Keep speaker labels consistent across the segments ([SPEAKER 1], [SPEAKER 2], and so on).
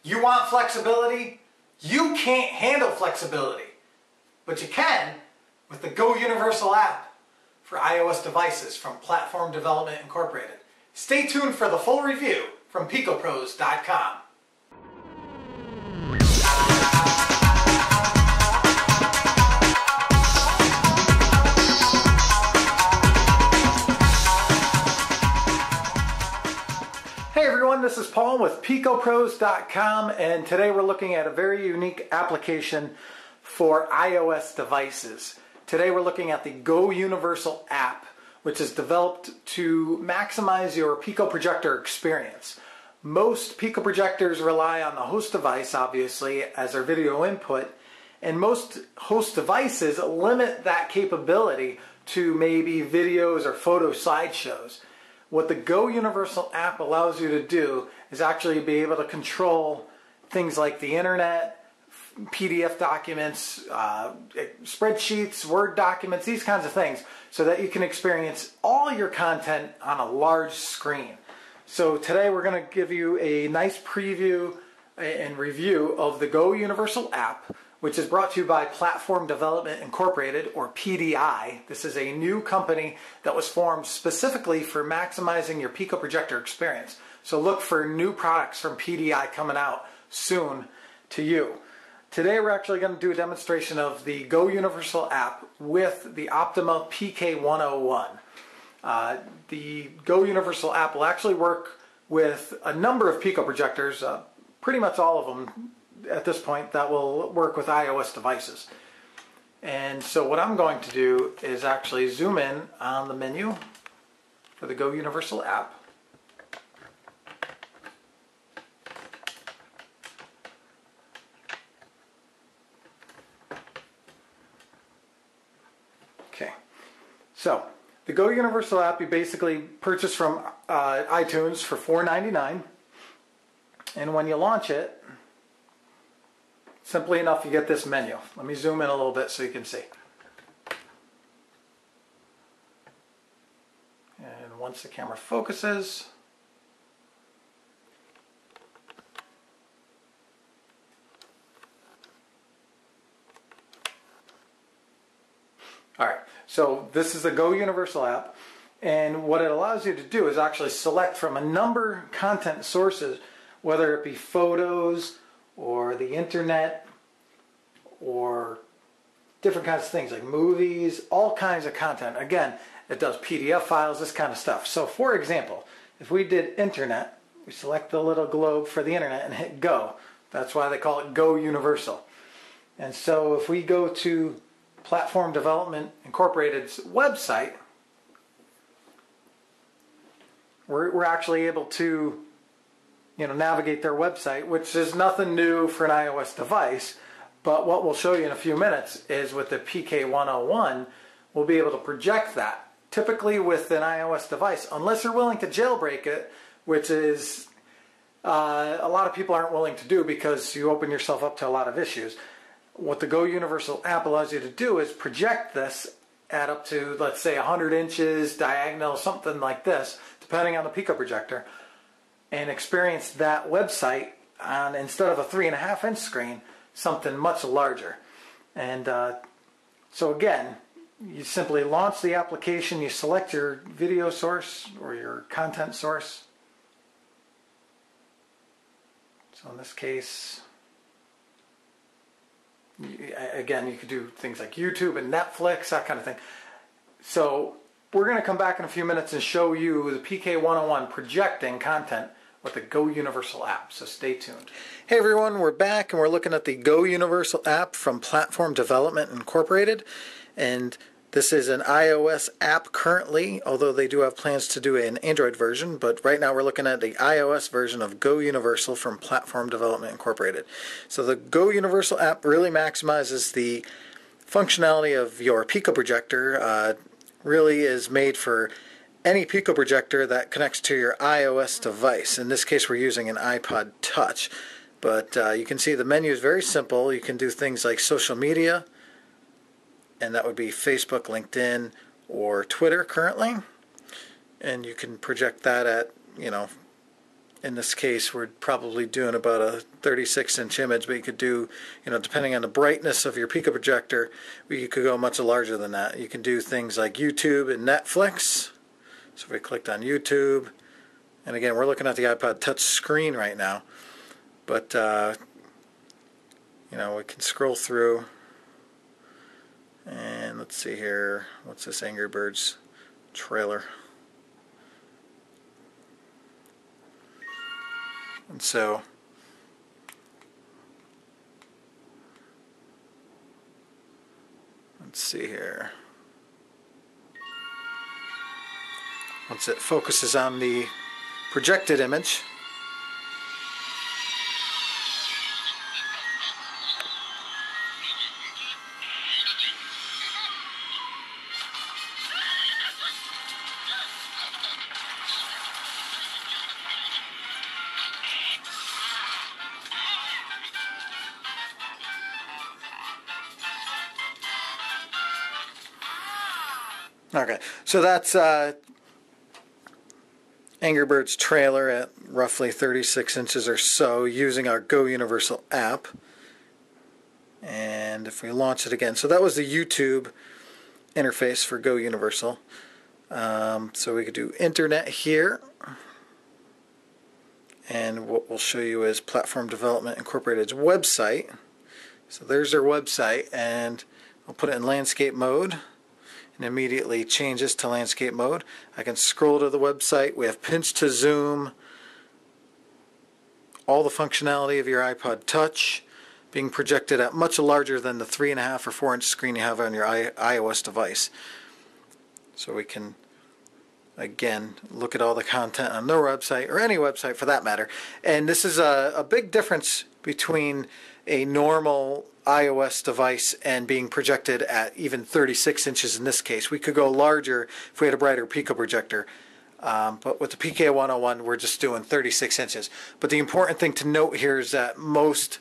[SPEAKER 1] You want flexibility? You can't handle flexibility, but you can with the Go Universal app for iOS devices from Platform Development Incorporated. Stay tuned for the full review from Picopros.com. Hey everyone, this is Paul with Picopros.com, and today we're looking at a very unique application for iOS devices. Today we're looking at the Go Universal app, which is developed to maximize your Pico projector experience. Most Pico projectors rely on the host device, obviously, as their video input, and most host devices limit that capability to maybe videos or photo slideshows. What the Go Universal app allows you to do is actually be able to control things like the internet, PDF documents, spreadsheets, Word documents, these kinds of things, so that you can experience all your content on a large screen. So today we're going to give you a nice preview and review of the Go Universal app, which is brought to you by Platform Development Incorporated, or PDI. This is a new company that was formed specifically for maximizing your Pico projector experience. So look for new products from PDI coming out soon to you. Today we're actually going to do a demonstration of the Go Universal app with the Optima PK101. The Go Universal app will actually work with a number of Pico projectors, pretty much all of them at this point, that will work with iOS devices. And so what I'm going to do is actually zoom in on the menu for the Go Universal app. Okay, so the Go Universal app you basically purchase from iTunes for $4.99, and when you launch it, simply enough, you get this menu. Let me zoom in a little bit so you can see. And once the camera focuses, all right, so this is the Go Universal app, and what it allows you to do is actually select from a number of content sources, whether it be photos, or the internet, or different kinds of things like movies, all kinds of content. Again, it does PDF files, this kind of stuff. So for example, if we did internet, we select the little globe for the internet and hit go. That's why they call it Go Universal. And so if we go to Platform Development Incorporated's website, we're actually able to navigate their website, which is nothing new for an iOS device, but what we'll show you in a few minutes is with the PK101, we'll be able to project that. Typically with an iOS device, unless you're willing to jailbreak it, which is a lot of people aren't willing to do because you open yourself up to a lot of issues. What the Go Universal app allows you to do is project this at up to, let's say, 100 inches, diagonal, something like this, depending on the Pico projector, and experience that website on, instead of a 3.5-inch screen, something much larger. And so again, you simply launch the application, you select your video source or your content source. So in this case, again, you could do things like YouTube and Netflix, that kind of thing. So we're going to come back in a few minutes and show you the PK101 projecting content with the Go Universal app, so stay tuned. Hey everyone, we're back and we're looking at the Go Universal app from Platform Development Incorporated, and this is an iOS app currently, although they do have plans to do an Android version, but right now we're looking at the iOS version of Go Universal from Platform Development Incorporated. So the Go Universal app really maximizes the functionality of your Pico projector. Really is made for any Pico projector that connects to your iOS device. In this case, we're using an iPod Touch. But you can see the menu is very simple. You can do things like social media, and that would be Facebook, LinkedIn, or Twitter currently. And you can project that at, in this case we're probably doing about a 36-inch image, but you could do, depending on the brightness of your pico projector, you could go much larger than that. You can do things like YouTube and Netflix. So if we clicked on YouTube, and again we're looking at the iPod touch screen right now, but we can scroll through, and let's see here, what's this Angry Birds trailer? And so let's see here. Once it focuses on the projected image, okay, so that's Angry Birds trailer at roughly 36 inches or so using our Go Universal app. And if we launch it again, so that was the YouTube interface for Go Universal. So we could do internet here, and what we'll show you is Platform Development Incorporated's website. So there's their website, and I'll put it in landscape mode, and immediately changes to landscape mode. I can scroll to the website. We have pinch to zoom, all the functionality of your iPod touch being projected at much larger than the 3.5 or 4-inch screen you have on your iOS device. So we can again look at all the content on their website, or any website for that matter. And this is a big difference between a normal iOS device and being projected at even 36 inches in this case. We could go larger if we had a brighter pico projector, but with the PK101 we're just doing 36 inches. But the important thing to note here is that most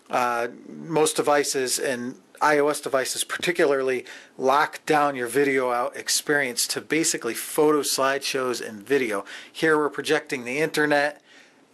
[SPEAKER 1] devices, and iOS devices particularly, lock down your video out experience to basically photo slideshows and video. Here we're projecting the internet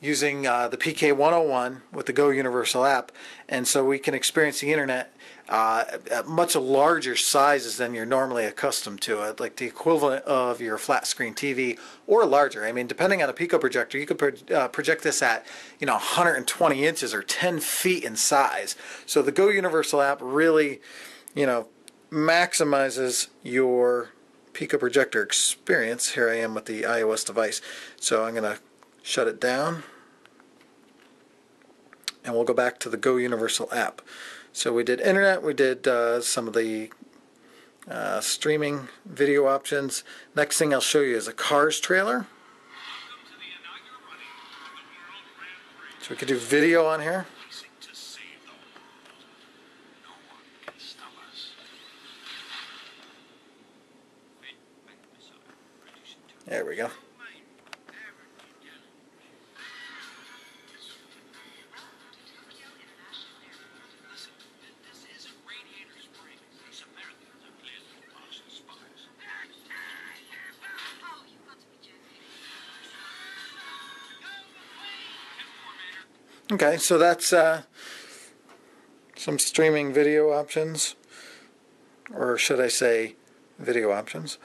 [SPEAKER 1] using the PK101 with the Go Universal app, and so we can experience the internet at much larger sizes than you're normally accustomed to, like the equivalent of your flat screen TV or larger. I mean, depending on a pico projector, you could project this at 120 inches or 10 feet in size. So the Go Universal app really maximizes your pico projector experience. Here I am with the iOS device, so I'm going to shut it down, and we'll go back to the Go Universal app. So we did internet, we did some of the streaming video options. Next thing I'll show you is a Cars trailer. So we could do video on here. There we go. Okay, so that's some streaming video options, or should I say video options.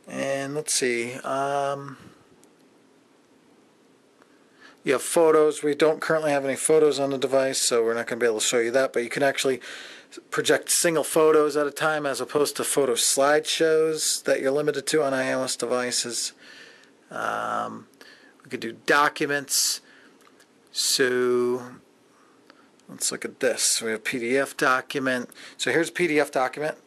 [SPEAKER 1] And let's see, you have photos. We don't currently have any photos on the device, so we're not going to be able to show you that, but you can actually project single photos at a time as opposed to photo slideshows that you're limited to on iOS devices. We could do documents. So let's look at this. We have PDF document. So here's a PDF document.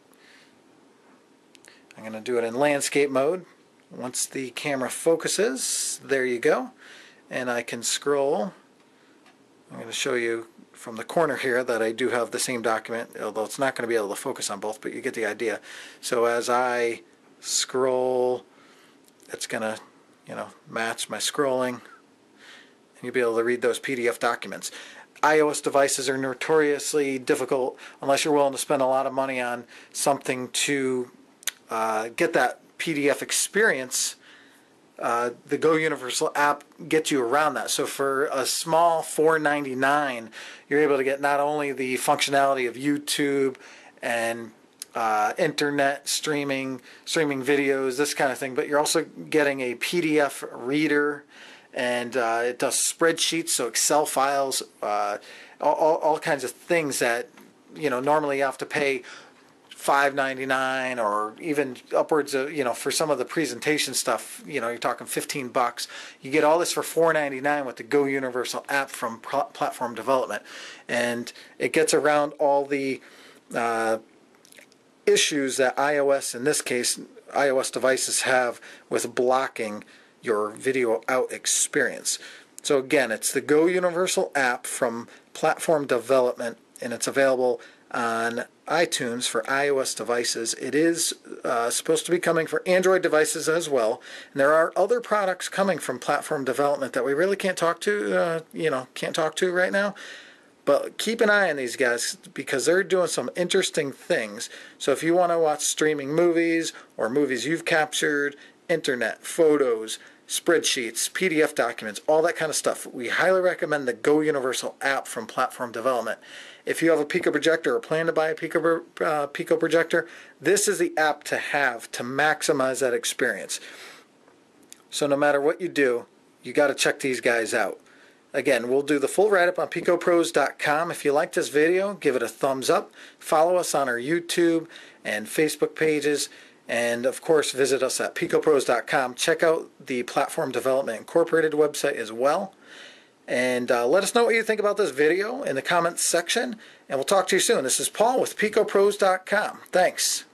[SPEAKER 1] I'm going to do it in landscape mode. Once the camera focuses, there you go. And I can scroll. I'm going to show you from the corner here that I do have the same document, although it's not going to be able to focus on both, but you get the idea. So as I scroll, it's going to, match my scrolling. And you'll be able to read those PDF documents. iOS devices are notoriously difficult unless you're willing to spend a lot of money on something to get that PDF experience the Go Universal app gets you around that. So for a small $4.99, you're able to get not only the functionality of YouTube and internet streaming videos, this kind of thing, but you're also getting a PDF reader, and it does spreadsheets, so Excel files, all kinds of things that normally you have to pay $5.99 or even upwards of, for some of the presentation stuff, you're talking $15. You get all this for $4.99 with the Go Universal app from Platform Development, and it gets around all the issues that iOS, in this case, iOS devices have with blocking your video out experience. So again, it's the Go Universal app from Platform Development, and it's available on iTunes for iOS devices. It is supposed to be coming for Android devices as well, and there are other products coming from Platform Development that we really can't talk to right now. But keep an eye on these guys because they're doing some interesting things. So if you want to watch streaming movies or movies you've captured, internet, photos, spreadsheets, PDF documents, all that kind of stuff, we highly recommend the Go Universal app from Platform Development. If you have a Pico projector or plan to buy a Pico projector, this is the app to have to maximize that experience. So no matter what you do, you got to check these guys out. Again, we'll do the full write-up on Picopros.com. If you like this video, give it a thumbs up. Follow us on our YouTube and Facebook pages. And, of course, visit us at Picopros.com. Check out the Platform Development Incorporated website as well. And let us know what you think about this video in the comments section. And we'll talk to you soon. This is Paul with Picopros.com. Thanks.